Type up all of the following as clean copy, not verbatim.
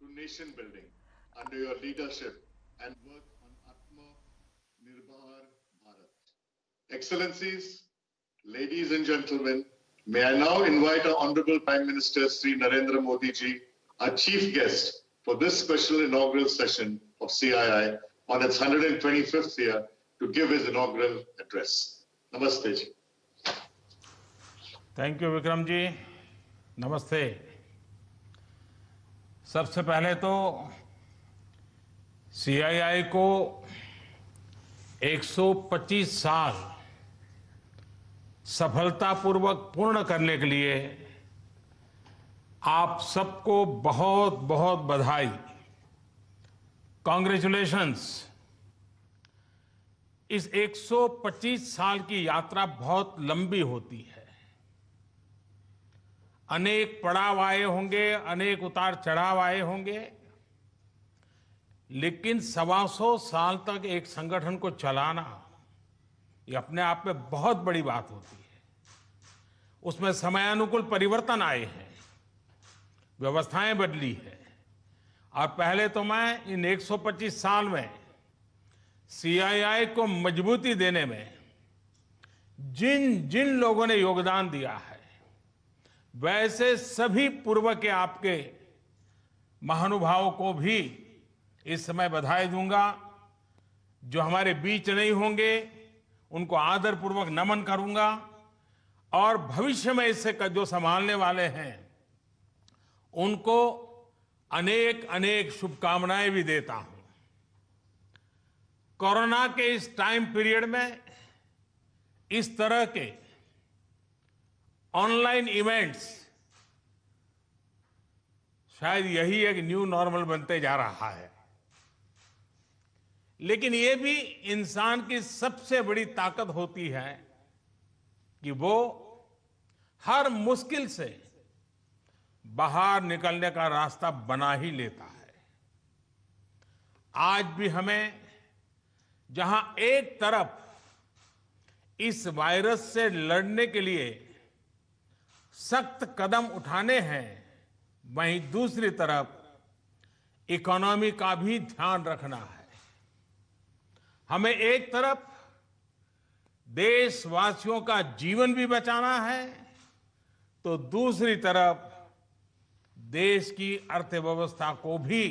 to nation building under your leadership and work on Atmanirbhar Bharat. Excellencies, ladies and gentlemen, may I now invite our Honorable Prime Minister Sri Narendra Modi ji, our chief guest for this special inaugural session of CII on its 125th year to give his inaugural address. Namaste ji. Thank you Vikram ji, नमस्ते। सबसे पहले तो CII को 125 साल सफलतापूर्वक पूर्ण करने के लिए आप सबको बहुत बहुत बधाई, कॉन्ग्रेचुलेशंस। इस 125 साल की यात्रा बहुत लंबी होती है, अनेक पड़ाव आए होंगे, अनेक उतार चढ़ाव आए होंगे, लेकिन 125 साल तक एक संगठन को चलाना ये अपने आप में बहुत बड़ी बात होती है। उसमें समयानुकूल परिवर्तन आए हैं, व्यवस्थाएं बदली है, और पहले तो मैं इन 125 साल में सीआईआई को मजबूती देने में जिन जिन लोगों ने योगदान दिया है, वैसे सभी पूर्व के आपके महानुभावों को भी इस समय बधाई दूंगा। जो हमारे बीच नहीं होंगे उनको आदरपूर्वक नमन करूंगा, और भविष्य में इससे जो संभालने वाले हैं उनको अनेक अनेक शुभकामनाएं भी देता हूं। कोरोना के इस टाइम पीरियड में इस तरह के ऑनलाइन इवेंट्स शायद यही एक न्यू नॉर्मल बनते जा रहा है, लेकिन ये भी इंसान की सबसे बड़ी ताकत होती है कि वो हर मुश्किल से बाहर निकलने का रास्ता बना ही लेता है। आज भी हमें जहां एक तरफ इस वायरस से लड़ने के लिए सख्त कदम उठाने हैं, वहीं दूसरी तरफ इकोनॉमी का भी ध्यान रखना है। हमें एक तरफ देशवासियों का जीवन भी बचाना है, तो दूसरी तरफ देश की अर्थव्यवस्था को भी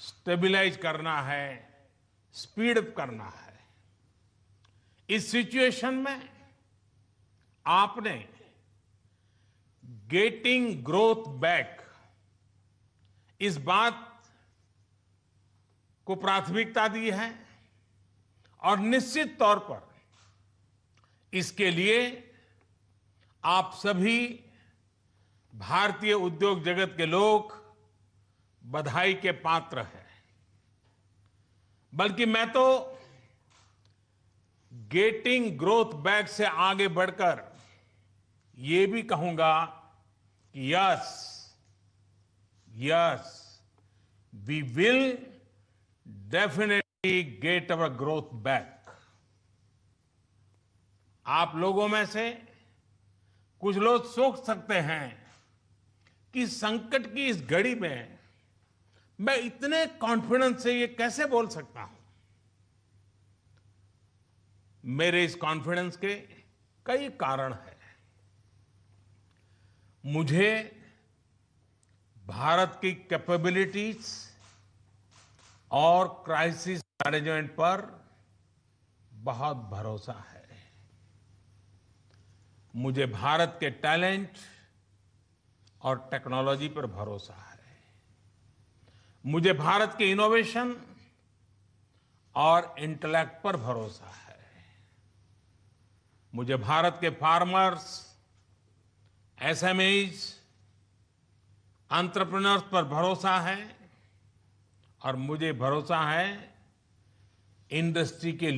स्टेबलाइज करना है, स्पीड अप करना है। इस सिचुएशन में आपने गेटिंग ग्रोथ बैक, इस बात को प्राथमिकता दी है, और निश्चित तौर पर इसके लिए आप सभी भारतीय उद्योग जगत के लोग बधाई के पात्र हैं। बल्कि मैं तो गेटिंग ग्रोथ बैक से आगे बढ़कर ये भी कहूंगा कि yes we will definitely get our growth back. आप लोगों में से कुछ लोग सोच सकते हैं कि संकट की इस घड़ी में मैं इतने कॉन्फिडेंस से ये कैसे बोल सकता हूं। मेरे इस कॉन्फिडेंस के कई कारण हैं। मुझे भारत की कैपेबिलिटीज और क्राइसिस मैनेजमेंट पर बहुत भरोसा है। मुझे भारत के टैलेंट और टेक्नोलॉजी पर भरोसा है। मुझे भारत के इनोवेशन और इंटेलेक्ट पर भरोसा है। मुझे भारत के फार्मर्स, एसएमईज, एंटरप्रेन्योर्स पर भरोसा है, और मुझे भरोसा है इंडस्ट्री के